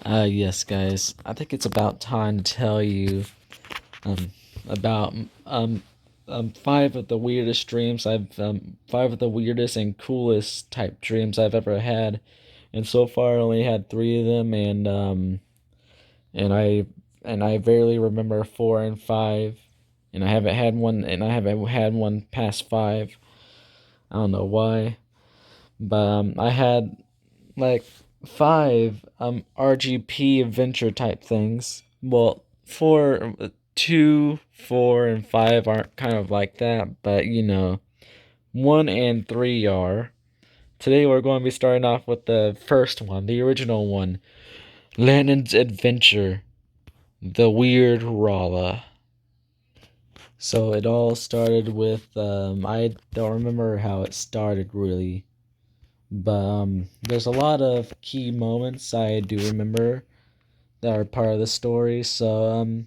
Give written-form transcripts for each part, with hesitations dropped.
Yes, guys. I think it's about time to tell you um, about five of the weirdest dreams five of the weirdest and coolest type dreams I've ever had, and so far I only had three of them, and I barely remember four and five, and I haven't had one past five. I don't know why, but I had like five RGP adventure type things. Well, four, two, four, and five aren't kind of like that, but one and three are. Today we're going to be starting off with the first one, the original one, Landon's Adventure, the Weird Rolla. So it all started with I don't remember how it started really, but there's a lot of key moments I do remember that are part of the story. So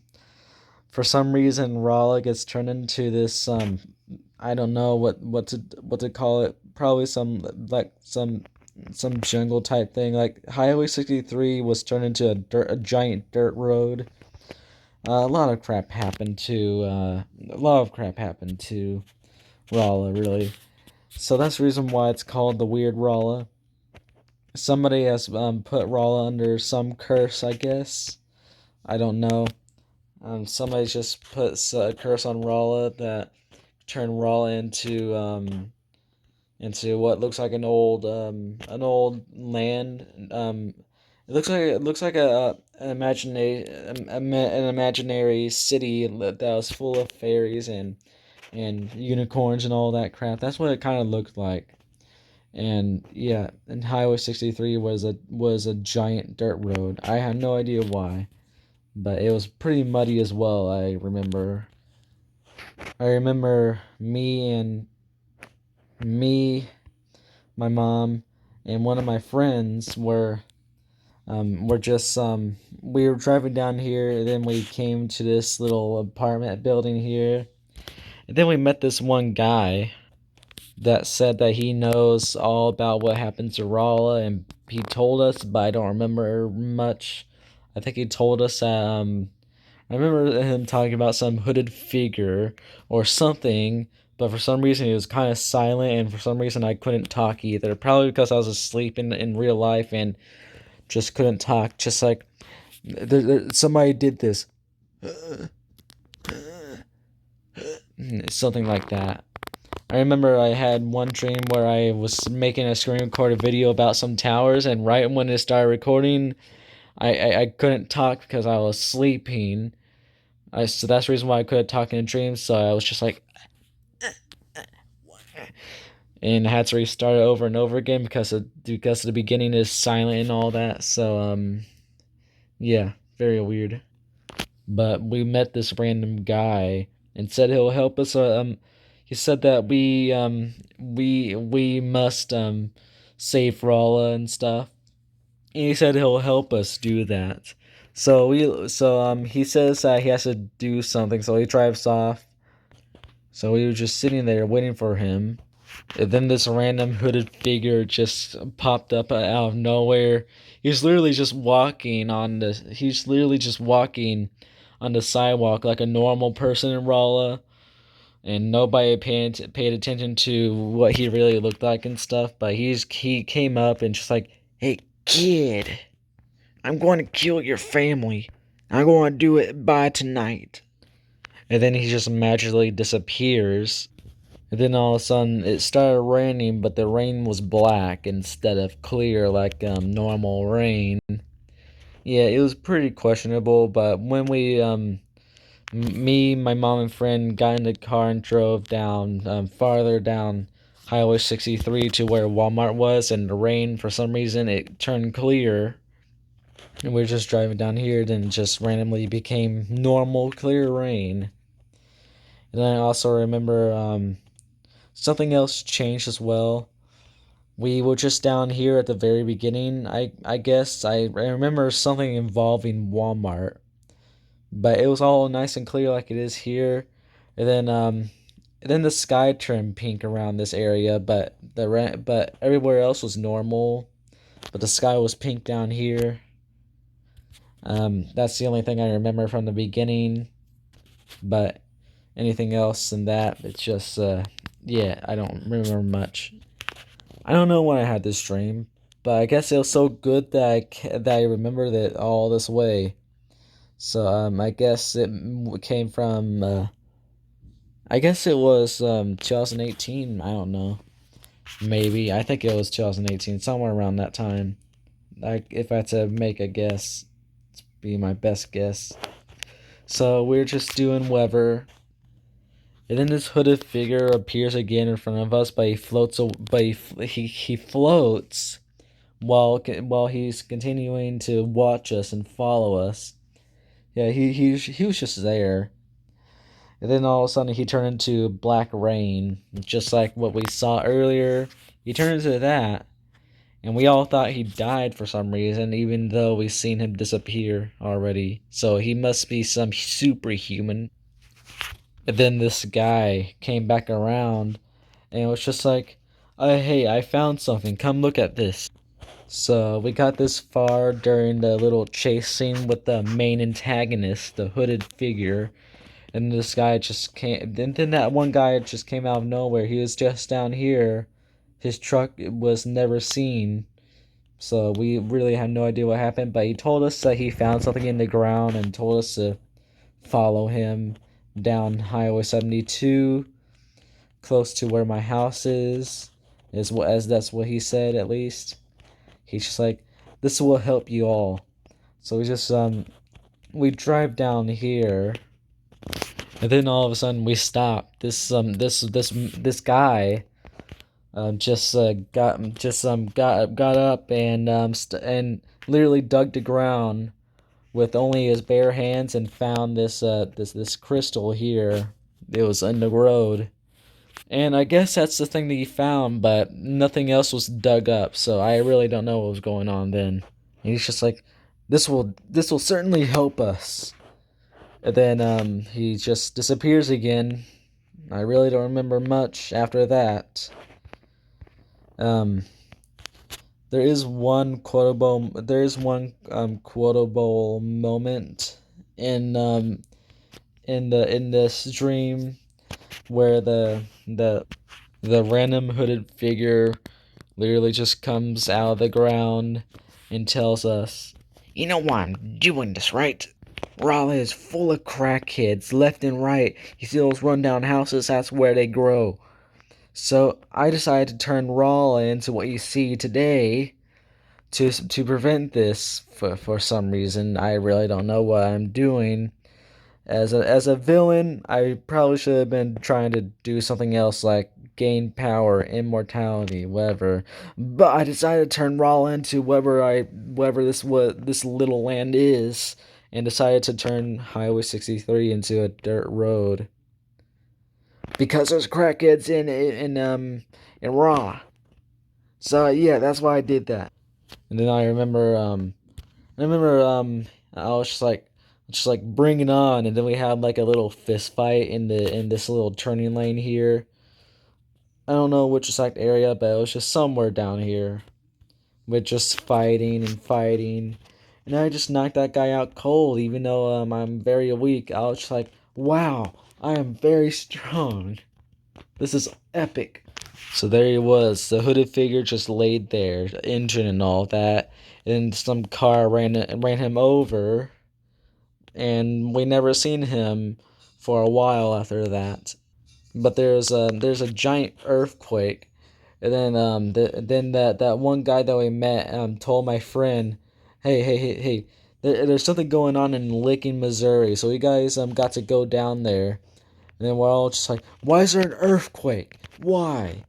for some reason Rolla gets turned into this I don't know what to call it. Probably some jungle type thing. Like Highway 63 was turned into a giant dirt road. A lot of crap happened to Rolla really. So that's the reason why it's called the Weird Rolla. Somebody has put Rolla under some curse, I guess. I don't know. Somebody's just put a curse on Rolla that turned Rolla into what looks like an old land. It looks like an imaginary city that was full of fairies and unicorns and all that crap. That's what it kind of looked like. And yeah, and Highway 63 was a giant dirt road. I had no idea why, but it was pretty muddy as well. I remember me, my mom, and one of my friends were just we were driving down here, and then we came to this little apartment building here, and then we met this one guy that said that he knows all about what happened to Rolla, and he told us, but I don't remember much. I think he told us I remember him talking about some hooded figure or something, but for some reason he was kind of silent, and for some reason I couldn't talk either. Probably because I was asleep in real life and just couldn't talk. Just like somebody did this, something like that. I remember I had one dream where I was making a screen recorded video about some towers, and right when it started recording, I couldn't talk because I was sleeping. So that's the reason why I couldn't talk in a dream. So I was just like, and I had to restart it over and over again because the beginning is silent and all that. So yeah, very weird. But we met this random guy and said he'll help us. He said that we must save Rolla and stuff. And he said he'll help us do that. He says he has to do something, so he drives off. So we were just sitting there waiting for him. And then this random hooded figure just popped up out of nowhere. He's literally just walking on the sidewalk like a normal person in Rolla, and nobody paid attention to what he really looked like and stuff. But he came up and just like, "Hey kid, I'm going to kill your family. I'm going to do it by tonight." And then he just magically disappears. And then all of a sudden it started raining, but the rain was black instead of clear like normal rain. Yeah, it was pretty questionable, but when me, my mom, and friend got in the car and drove down, farther down Highway 63 to where Walmart was, and the rain, for some reason, it turned clear. And we were just driving down here, then it just randomly became normal, clear rain. And then I also remember something else changed as well. We were just down here at the very beginning. I guess I remember something involving Walmart, but it was all nice and clear like it is here. And then the sky turned pink around this area, but everywhere else was normal. But the sky was pink down here. That's the only thing I remember from the beginning. But anything else than that, it's just yeah, I don't remember much. I don't know when I had this dream, but I guess it was so good that I remembered it all this way. So I guess it came from I guess it was 2018. I don't know. Maybe I think it was 2018, somewhere around that time. Like if I had to make a guess, it's be my best guess. So we're just doing whatever, and then this hooded figure appears again in front of us, but he floats. But he floats while he's continuing to watch us and follow us. Yeah, he was just there. And then all of a sudden he turned into Black Rain, just like what we saw earlier. He turned into that, and we all thought he died for some reason, even though we've seen him disappear already. So he must be some superhuman. And then this guy came back around and it was just like, hey, I found something. Come look at this. So we got this far during the little chase scene with the main antagonist, the hooded figure. And this guy just came. Then that one guy just came out of nowhere. He was just down here. His truck was never seen. So we really had no idea what happened. But he told us that he found something in the ground and told us to follow him down Highway 72, close to where my house is. As that's what he said, at least. He's just like, this will help you all. So we drive down here, and then all of a sudden we stop. This guy got up and and literally dug the ground with only his bare hands and found this crystal here. It was in the road. And I guess that's the thing that he found, but nothing else was dug up, so I really don't know what was going on then. And he's just like, this will certainly help us. And then he just disappears again. I really don't remember much after that. Um there is one quotable moment in in this dream where the random hooded figure literally just comes out of the ground and tells us, "You know why I'm doing this, right? Rolla is full of crackheads left and right. You see those rundown houses? That's where they grow. So I decided to turn Rolla into what you see today to prevent this for some reason. I really don't know what I'm doing. As a villain, I probably should have been trying to do something else like gain power, immortality, whatever. But I decided to turn Rolla into whatever this little land is, and decided to turn Highway 63 into a dirt road because there's crackheads in Raw. So yeah, that's why I did that. And then I remember I was just like bring it on, and then we had like a little fist fight in this little turning lane here. I don't know which exact area, but it was just somewhere down here with just fighting and fighting. And I just knocked that guy out cold, even though I'm very weak. I was just like, wow, I am very strong. This is epic. So there he was, the hooded figure just laid there, the engine and all that. And some car ran him over, and we never seen him for a while after that. But there's a giant earthquake, and then then that one guy that we met told my friend, hey, there's something going on in Licking, Missouri. So you guys got to go down there, and then we're all just like, why is there an earthquake? Why?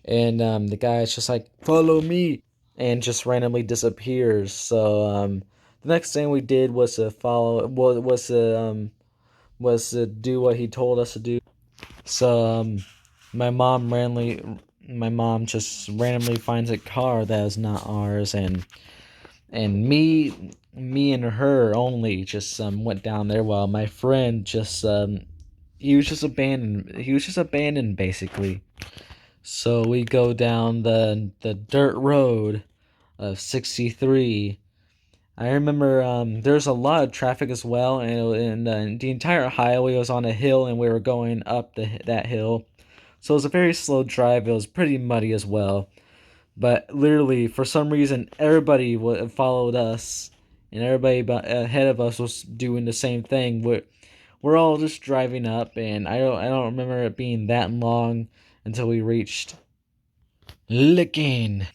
And the guy's just like, follow me, and just randomly disappears. So the next thing we did was to follow was to do what he told us to do. So my mom just randomly finds a car that is not ours, and me and her only just went down there, while my friend just he was just abandoned basically. So we go down the dirt road of 63, I remember there's a lot of traffic as well, and the entire highway was on a hill, and we were going up that hill. So it was a very slow drive. It was pretty muddy as well. But literally, for some reason, everybody followed us, and everybody ahead of us was doing the same thing. We're all just driving up, and I don't remember it being that long until we reached Licking.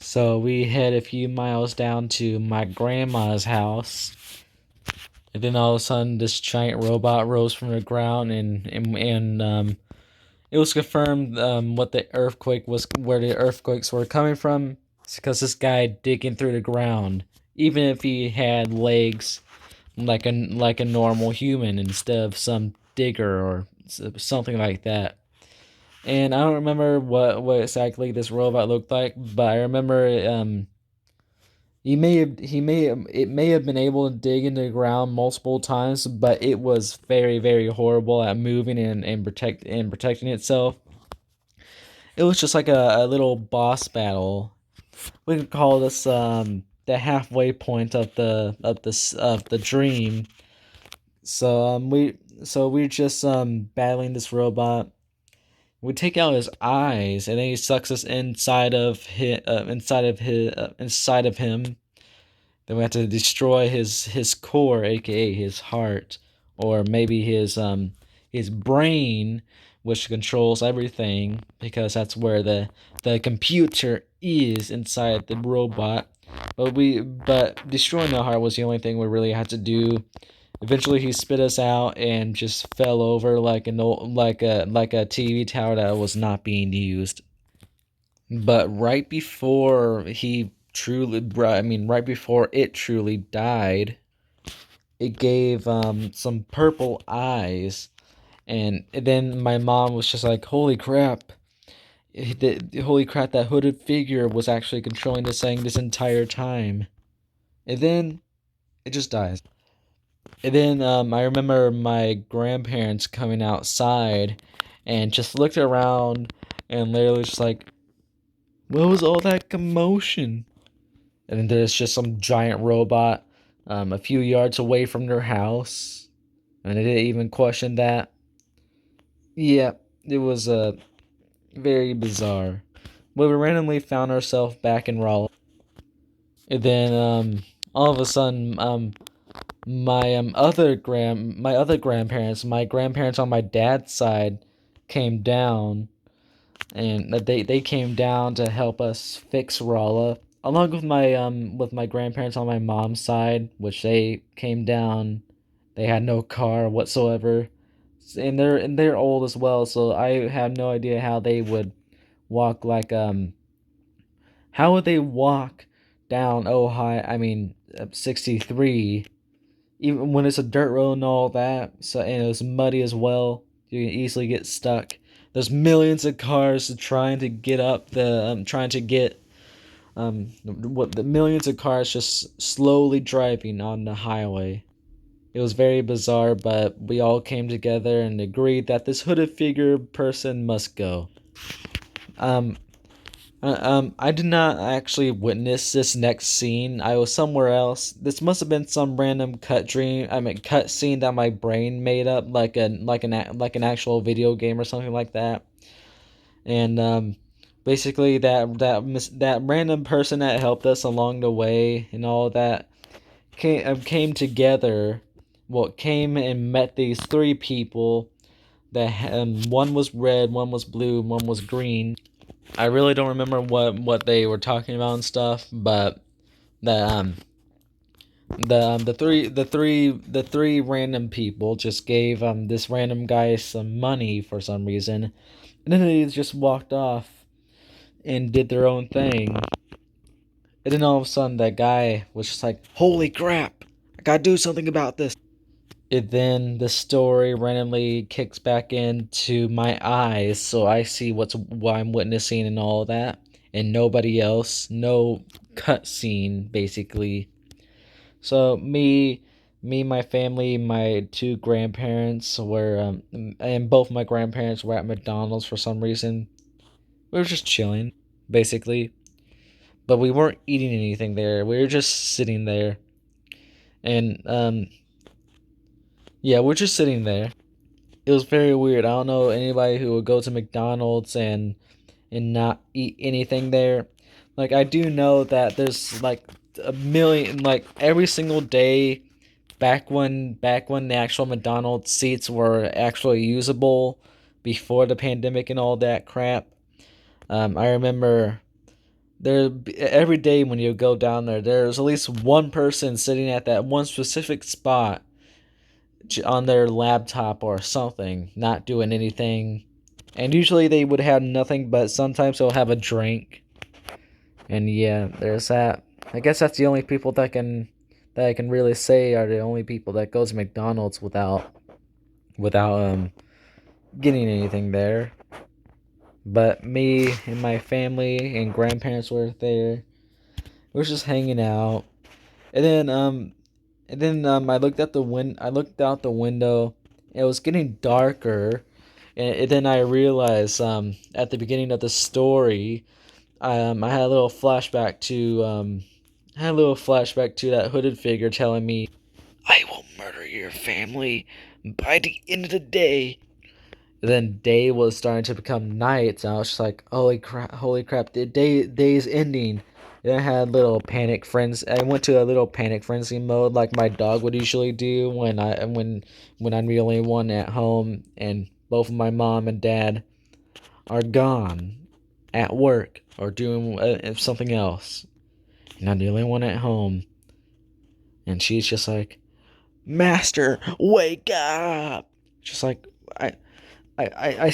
So we head a few miles down to my grandma's house, and then all of a sudden, this giant robot rose from the ground, and it was confirmed what the earthquake was, where the earthquakes were coming from. It's because this guy digging through the ground, even if he had legs like a normal human instead of some digger or something like that. And I don't remember what exactly this robot looked like, but I remember it may have been able to dig into the ground multiple times, but it was very horrible at moving and protecting itself. It was just like a little boss battle. We could call this the halfway point of the dream. So we're just battling this robot. We take out his eyes, and then he sucks us inside of him. Then we have to destroy his core, aka his heart, or maybe his brain, which controls everything, because that's where the computer is inside the robot. But destroying the heart was the only thing we really had to do. Eventually, he spit us out and just fell over like a TV tower that was not being used. But right before it truly died, it gave some purple eyes, and then my mom was just like, "Holy crap! Holy crap! That hooded figure was actually controlling this thing this entire time." And then it just dies. And then I remember my grandparents coming outside and just looked around and literally just like, "What was all that commotion?" And then there's just some giant robot a few yards away from their house, and they didn't even question that. Yeah, it was very bizarre. But we randomly found ourselves back in Rolla, and then all of a sudden my other grandparents, my grandparents on my dad's side, came down, and they came down to help us fix Rolla, along with my grandparents on my mom's side, which they came down. They had no car whatsoever, and they're old as well, so I have no idea how they would walk how would they walk down 63, even when it's a dirt road and all that. So, and it was muddy as well. You can easily get stuck. There's millions of cars trying to get up trying to get what the millions of cars just slowly driving on the highway. It was very bizarre, but we all came together and agreed that this hooded figure person must go. Um, I did not actually witness this next scene. I was somewhere else. This must have been some random cut scene that my brain made up, like an actual video game or something like that. And basically that random person that helped us along the way and all that came together. Well, came and met these three people. That one was red, one was blue, one was green. I really don't remember what they were talking about and stuff, but the the three random people just gave this random guy some money for some reason, and then they just walked off and did their own thing. And then all of a sudden, that guy was just like, "Holy crap! I gotta do something about this." And then the story randomly kicks back into my eyes, so I see what I'm witnessing and all that, and nobody else. No cutscene, basically. So my family, my two grandparents were, and both my grandparents were at McDonald's for some reason. We were just chilling, basically. but we weren't eating anything there. We were just sitting there, and yeah, we're just sitting there. It was very weird. I don't know anybody who would go to McDonald's and not eat anything there. Like I do know that there's like a million, like every single day back when the actual McDonald's seats were actually usable before the pandemic and all that crap. I remember there every day when you go down there, there's at least one person sitting at that one specific spot on their laptop or something, not doing anything. And usually they would have nothing, but sometimes they'll have a drink. And yeah, there's that. I guess that's the only people that I can really say are the only people that goes to McDonald's without getting anything there. But me and my family and grandparents were there. We were just hanging out. And then I looked at the I looked out the window. It was getting darker. And then I realized at the beginning of the story, I had a little flashback to that hooded figure telling me, "I will murder your family by the end of the day." And then day was starting to become night, and I was just like, holy crap, the day's ending." And I had little panic friends. I went to a little panic frenzy mode, like my dog would usually do when I'm the only one at home, and both of my mom and dad are gone at work or doing something else, and I'm the only one at home. And she's just like, "Master, wake up!" Just like I, I, I, I,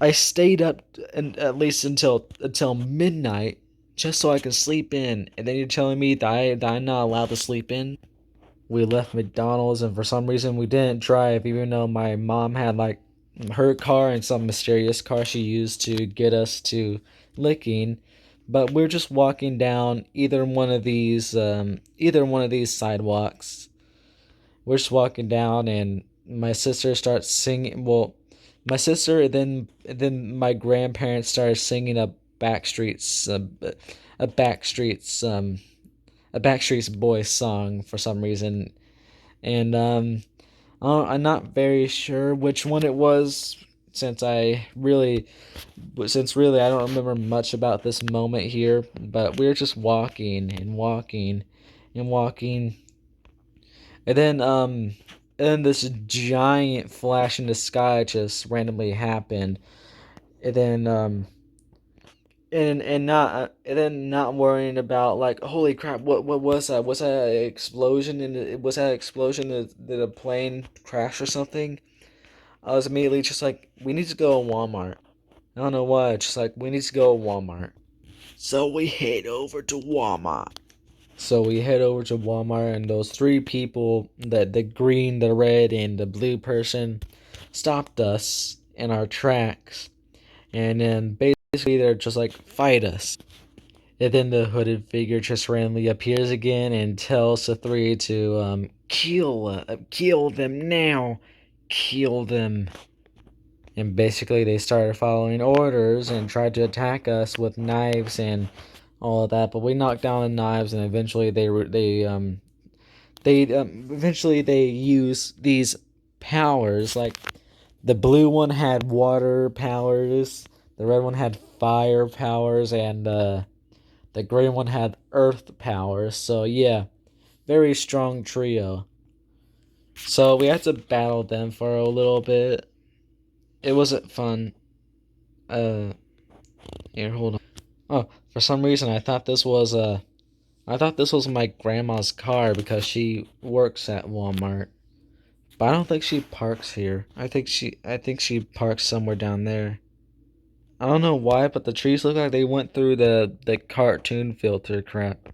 I stayed up and at least until midnight just so I could sleep in, and then you're telling me that I'm not allowed to sleep in? We left McDonald's, and for some reason we didn't drive, even though my mom had like her car and some mysterious car she used to get us to Licking. But we're just walking down either one of these sidewalks. We're just walking down, and my sister starts singing. Well, my sister, and then my grandparents started singing a Backstreet's a Backstreet's Boys song for some reason, and I'm not very sure which one it was, since really I don't remember much about this moment here. But we were just walking and walking and walking, and then this giant flash in the sky just randomly happened, and then and then not worrying about, like, holy crap, what was that? Was that an explosion? And was that an explosion? Did a plane crash or something? I was immediately just like, we need to go to Walmart. I don't know why. Just like, we need to go to Walmart. So we head over to Walmart. So we head over to Walmart, and those three people, the green, the red, and the blue person, stopped us in our tracks. And then basically they're just like, fight us. And then the hooded figure just randomly appears again and tells the three to kill them now, kill them. And basically they started following orders and tried to attack us with knives and all of that. But we knocked down the knives, and eventually they use these powers. Like, the blue one had water powers, the red one had fire powers, and the green one had earth powers. So yeah, very strong trio. So we had to battle them for a little bit. It wasn't fun. Uh, Here, hold on. Oh, for some reason I thought this was my grandma's car because she works at Walmart. But I don't think she parks here. I think she parks somewhere down there. I don't know why, but the trees look like they went through the cartoon filter crap.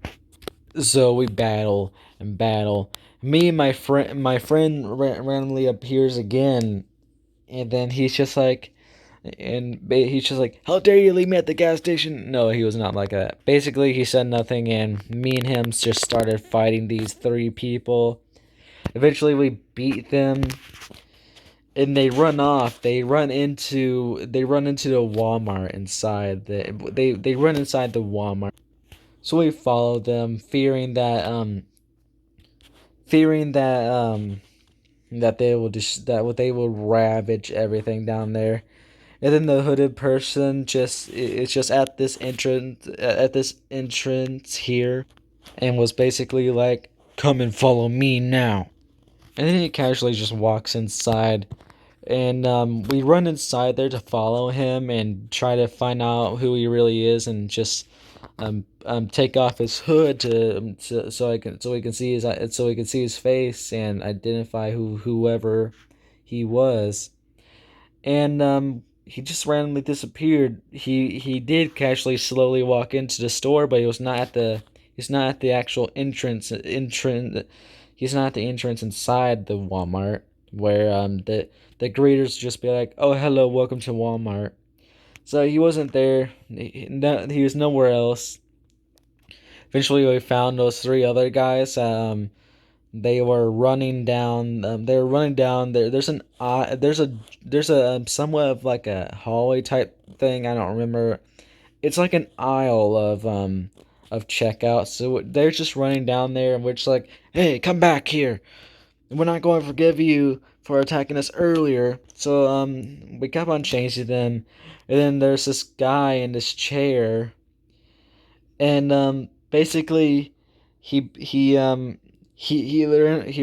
So we battle and battle. Me and my friend randomly appears again, and then he's just like, "How dare you leave me at the gas station?" No, he was not like that. Basically, he said nothing, and me and him just started fighting these three people. Eventually, we beat them, and they run off. They run into the Walmart inside. They run inside the Walmart. So we followed them, fearing that they will that they will ravage everything down there. And then the hooded person just it's just at this entrance here, and was basically like, "Come and follow me now." And then he casually just walks inside, and we run inside there to follow him and try to find out who he really is, and just take off his hood so we can see his face and identify whoever he was. And he just randomly disappeared. He did casually slowly walk into the store, but he's not at the actual entrance. He's not at the entrance inside the Walmart where the greeters just be like, "Oh, hello, welcome to Walmart." So he wasn't there. He was nowhere else. Eventually, we found those three other guys. They were running down. They were running down. There's a somewhat of like a hallway type thing. I don't remember. It's like an aisle of checkout. So they're just running down there, and we're just like, "Hey, come back here. We're not going to forgive you for attacking us earlier." So we kept on chasing them, and then there's this guy in this chair, and basically he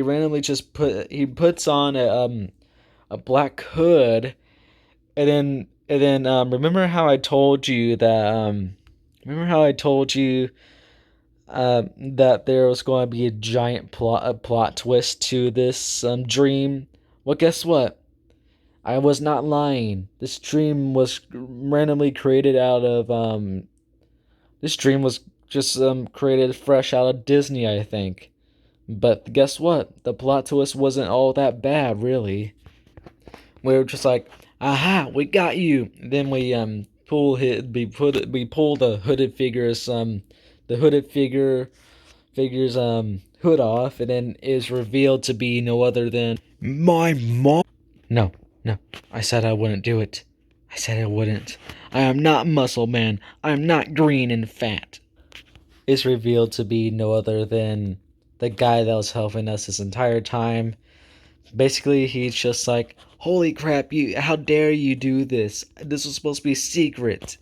randomly just puts on a black hood, and then remember how I told you that there was going to be a plot twist to this dream. Well, guess what? I was not lying. This dream was just created fresh out of Disney, I think. But guess what? The plot twist wasn't all that bad, really. We were just like, "Aha, we got you!" Then we pull the hooded figure's hood off, and then is revealed to be no other than my mom. No, no, I said I wouldn't do it. I said I wouldn't. I am not Muscle Man. I am not green and fat. Is revealed to be no other than the guy that was helping us this entire time. Basically, he's just like, "Holy crap, how dare you do this? This was supposed to be secret."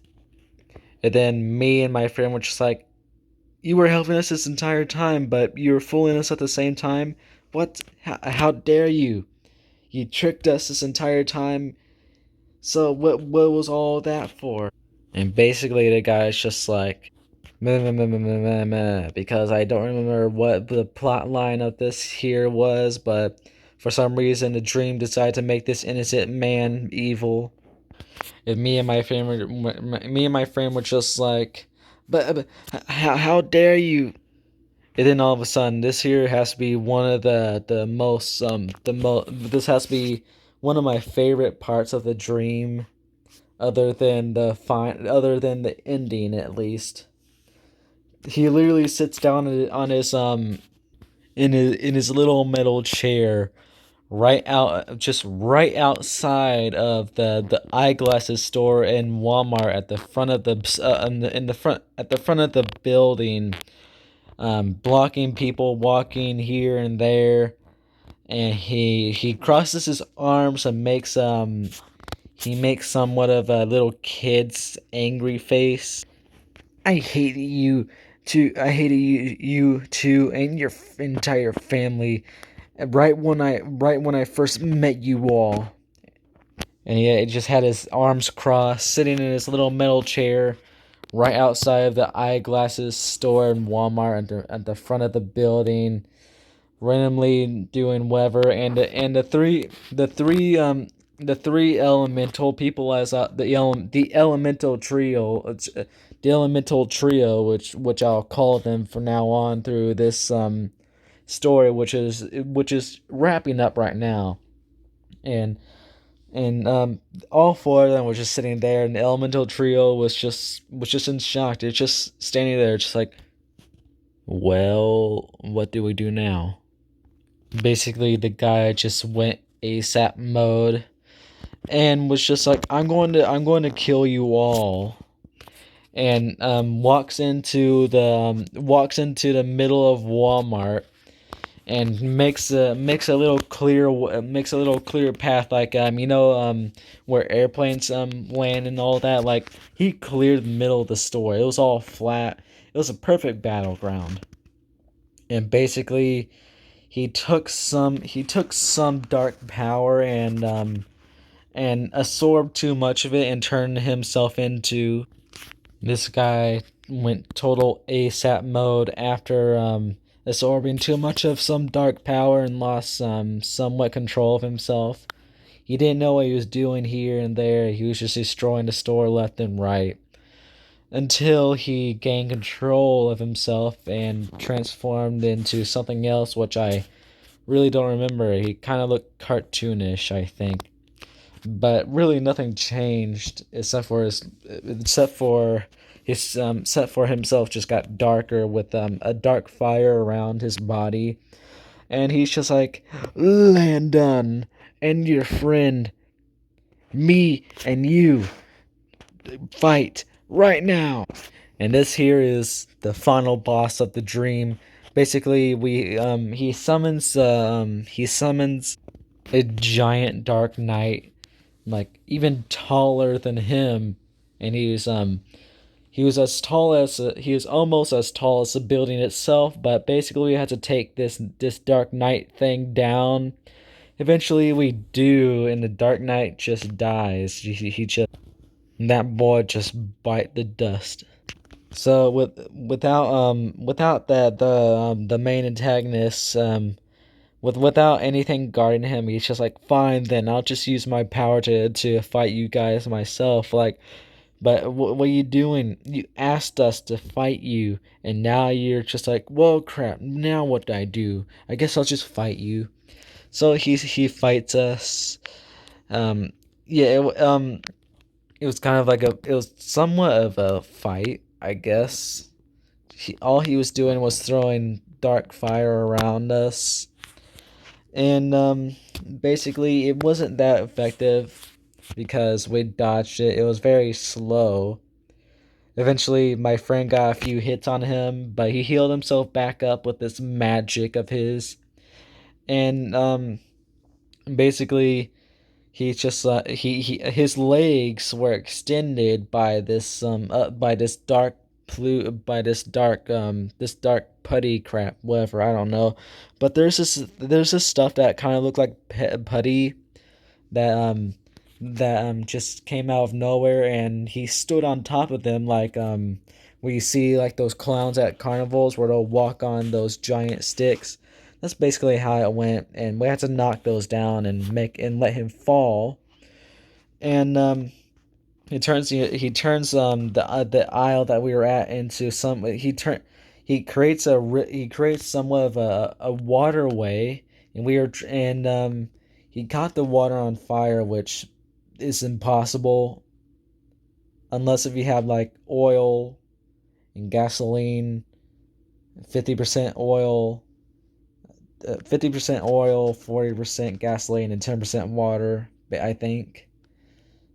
And then me and my friend were just like, "You were helping us this entire time, but you were fooling us at the same time? What? How dare you? You tricked us this entire time. So what was all that for?" And basically the guy's just like, meh, meh, meh, meh, meh, meh, meh, because I don't remember what the plot line of this here was, but for some reason the dream decided to make this innocent man evil. And me and my friend were just like, but how dare you? And then all of a sudden, this here has to be one of this has to be one of my favorite parts of the dream, other than the ending at least. He literally sits down on his in his little metal chair right outside of the eyeglasses store in Walmart at the front of in the front at the front of the building, blocking people walking here and there. And he crosses his arms and he makes somewhat of a little kid's angry face. I hate you I hated you too and your entire family right when I first met you all. And he just had his arms crossed, sitting in his little metal chair right outside of the eyeglasses store in Walmart at the front of the building, randomly doing whatever. And the three elemental people, as the elemental trio, which I'll call them from now on through this story, which is wrapping up right now. And all four of them were just sitting there, and the elemental trio was just in shock. They're just standing there, just like, "Well, what do we do now?" Basically, the guy just went ASAP mode and was just like, I'm going to kill you all." and walks into the middle of Walmart and makes a little clear path, like where airplanes land and all that. Like, he cleared the middle of the store. It was all flat. It was a perfect battleground. And basically he took some dark power and absorbed too much of it and turned himself into this guy. Went total ASAP mode after absorbing too much of some dark power and lost somewhat control of himself. He didn't know what he was doing here and there. He was just destroying the store left and right until he gained control of himself and transformed into something else, which I really don't remember. He kind of looked cartoonish, I think. But really nothing changed except for himself just got darker with a dark fire around his body. And he's just like, Landon and your friend, me and you, fight right now. And this here is the final boss of the dream. Basically, we he summons a giant dark knight, like even taller than him, and he was he was almost as tall as the building itself. But basically, we had to take this Dark Knight thing down. Eventually, we do, and the Dark Knight just dies. He just that boy just bite the dust. So without the main antagonist without anything guarding him, he's just like, fine, then I'll just use my power to fight you guys myself. Like, but what are you doing? You asked us to fight you, and now you're just like, whoa, crap. Now what do I do? I guess I'll just fight you. So he fights us. Um, yeah. It was kind of like it was somewhat of a fight, I guess. All he was doing was throwing dark fire around us, and basically it wasn't that effective because we dodged it. It was very slow. Eventually, my friend got a few hits on him, but he healed himself back up with this magic of his. And basically, he's just he his legs were extended by this dark this dark putty crap, whatever, I don't know. But there's this stuff that kind of looked like putty that just came out of nowhere, and he stood on top of them, like where you see like those clowns at carnivals where they'll walk on those giant sticks. That's basically how it went, and we had to knock those down and let him fall. And he turns the aisle that we were at into some he creates somewhat of a waterway, and he caught the water on fire, which is impossible unless if you have like oil and gasoline, 50% oil, 50% oil, 40% gasoline, and 10% water. I think.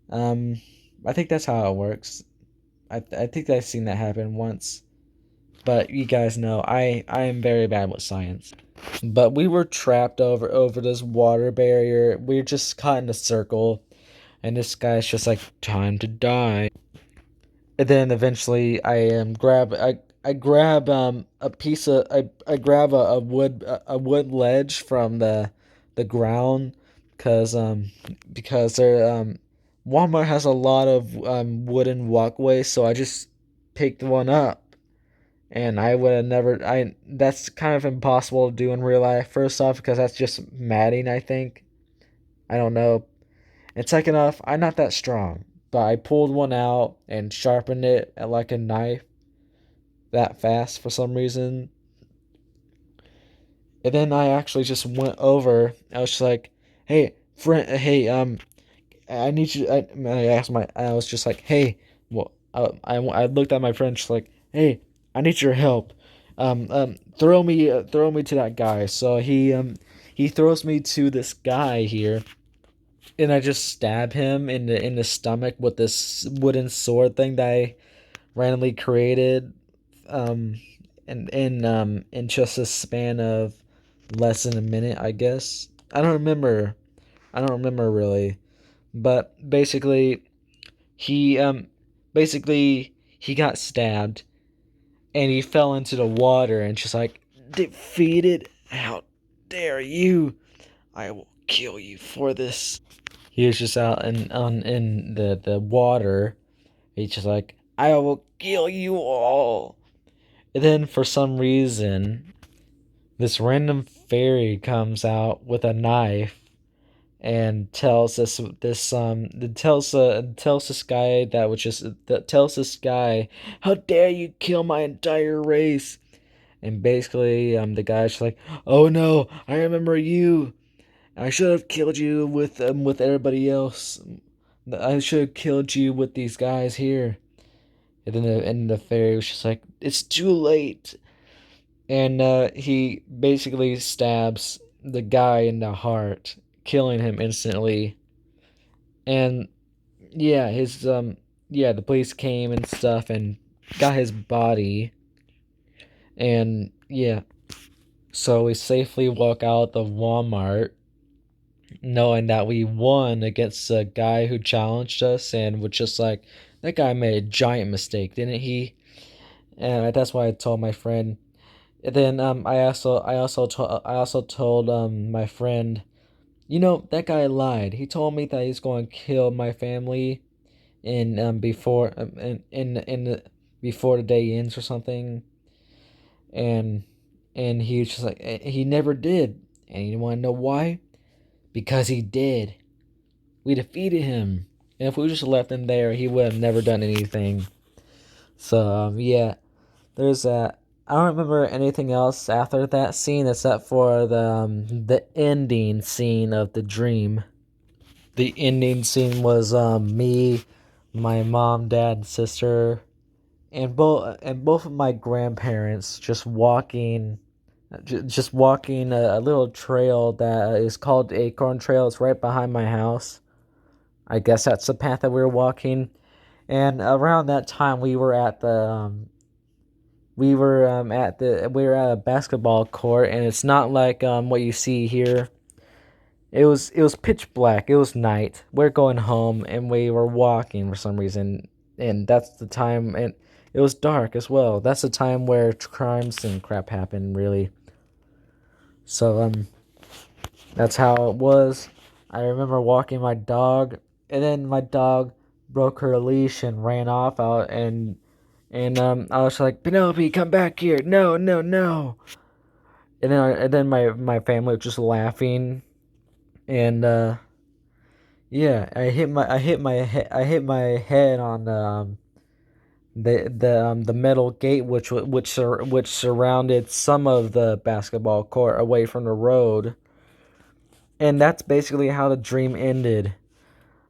Um, I think that's how it works. I think I've seen that happen once. But you guys know I am very bad with science. But we were trapped over this water barrier. We were just caught in a circle, and this guy's just like, time to die. And then eventually I grab a piece of I grab a wood ledge from the ground, because there Walmart has a lot of wooden walkways, so I just picked one up. And I would have never I that's kind of impossible to do in real life. First off, because that's just matting, I think. I don't know. And second off, I'm not that strong. But I pulled one out and sharpened it at like a knife that fast for some reason. And then I actually just went over. I was just like, "Hey, friend, hey, I need you." I was just like, "Hey, well, I looked at my friend, just like, hey, I need your help. Throw me to that guy." So he throws me to this guy here, and I just stab him in the stomach with this wooden sword thing that randomly created um in just a span of less than a minute, I guess. I don't remember really. But he basically he got stabbed and he fell into the water and just like, defeated? How dare you? I will kill you for this. He was just out in the water. He's just like, I will kill you all. And then for some reason, this random fairy comes out with a knife and tells tells this guy that tells this guy, how dare you kill my entire race? And basically, the guy's just like, oh no, I remember you. I should have killed you with everybody else. I should have killed you with these guys here. And the fairy was just like, it's too late. And he basically stabs the guy in the heart, killing him instantly. And yeah, the police came and stuff and got his body. And yeah, so we safely walk out of Walmart knowing that we won against a guy who challenged us and was just like, that guy made a giant mistake, didn't he? And that's why I told my friend. And then I also told my friend, you know, that guy lied. He told me that he's going to kill my family in in the before the day ends or something. And he was just like, he never did. And you want to know why? Because he did. We defeated him. And if we just left him there, he would have never done anything. So, yeah, there's that. I don't remember anything else after that scene except for the ending scene of the dream. The ending scene was me, my mom, dad, and sister, and both of my grandparents just walking a little trail that is called Acorn Trail. It's right behind my house. I guess that's the path that we were walking. And around that time, we were at a basketball court, and it's not like what you see here. It was pitch black. It was night. We're going home, and we were walking for some reason, and that's the time. And it was dark as well. That's the time where crimes and crap happen, really. So that's how it was. I remember walking my dog, and then my dog broke her leash and ran off out, and I was like, Penelope, come back here! No, no, no! And then my family was just laughing, and yeah, I hit my head on the metal gate which surrounded some of the basketball court away from the road, and that's basically how the dream ended.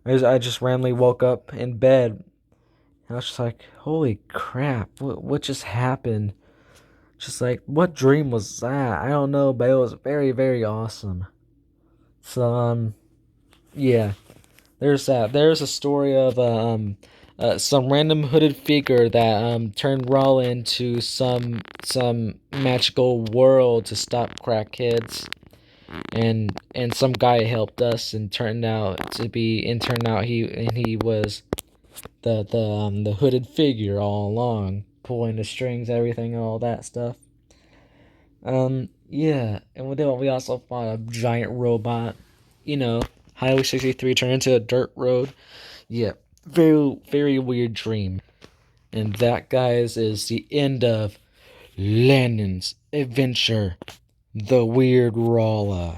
I just randomly woke up in bed, and I was just like, holy crap, what just happened? Just like, what dream was that? I don't know, but it was very, very awesome. So, yeah, there's that. There's a story of some random hooded figure that turned Rolla into some magical world to stop crackheads, and some guy helped us and turned out he was the hooded figure all along, pulling the strings, everything, all that stuff. Yeah, and then we also fought a giant robot. You know, Highway 63 turned into a dirt road. Yeah, very, very weird dream. And that, guys, is the end of Landon's adventure, the weird Rolla.